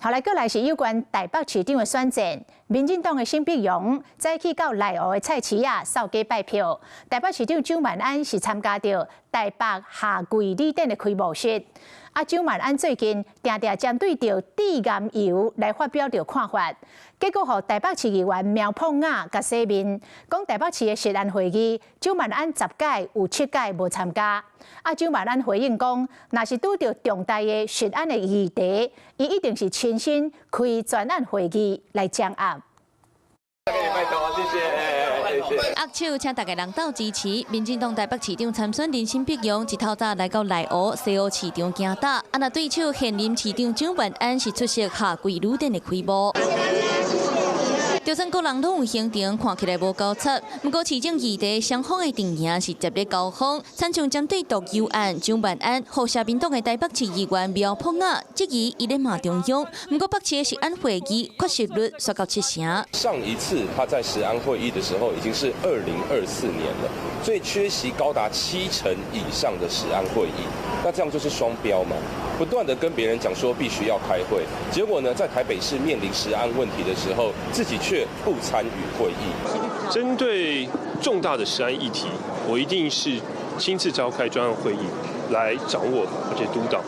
後來，過來是有關台北市長的選戰，民進黨的沈碧榮早起到內湖的菜市仔掃街拜票。台北市長蔣萬安是參加到台北夏季禮典的開幕式。蔣萬安最近常常針對着致癌油來發表着看法，結果讓台北市議員苗澎雅甲洗面，講台北市的食安會議，蔣萬安10屆有7屆無參加。蔣萬安回應講，若是拄着重大的食安的議題，伊一定是親身開專案會議來掌握。握手，請大家人鬥支持。民進黨台北市長參選人沈碧榮一透早來到內湖西湖市場行打，那對手現任市長蔣萬安是出席夏季禮典的開幕。就算各人攏有行程，看起來無交叉，不過市政議題雙方的陣營是接咧交鋒。親像針對毒油案，蔣萬安和社民黨的台北市議員苗澎雅質疑伊咧罵中央，不過北市的食安會議缺席率刷到7成。上一次他在食安會議的時候，已經是2024年了，所以缺席高達70%以上的食安會議，那這樣就是雙標嘛？不斷的跟別人講說必須要開會，結果呢，在台北市面臨食安問題的時候，自己卻不參與會議。針對重大的食安議題，我一定是親自召開專案會議來掌握而且督導。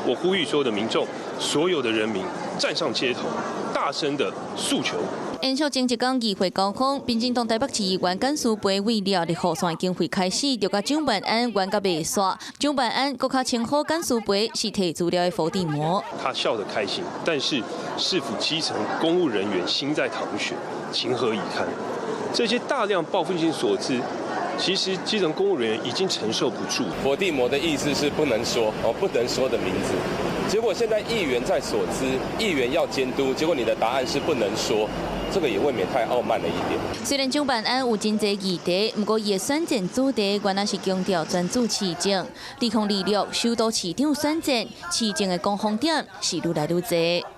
我呼籲所有的民眾、所有的人民站上街頭，大聲的訴求。延續前一天議會高峰，民進黨台北市議員簡舒培為了立候選經費開始，就甲蔣萬安冤甲袂煞。蔣萬安更加稱呼簡舒培是提資料的伏地魔。他笑得開心，但是市府基層公務人員心在淌血，情何以堪？這些大量報復性所資，其實基層公務人員已經承受不住。伏地魔的意思是不能說不能說的名字。結果現在議員在所資，議員要監督，結果你的答案是不能說。這個也未免太傲慢了一點。雖然蔣萬安有真濟議題，不過伊的選戰主題原來是強調專注市政，利空利率首都市長選戰，市政的攻防點是愈來愈多。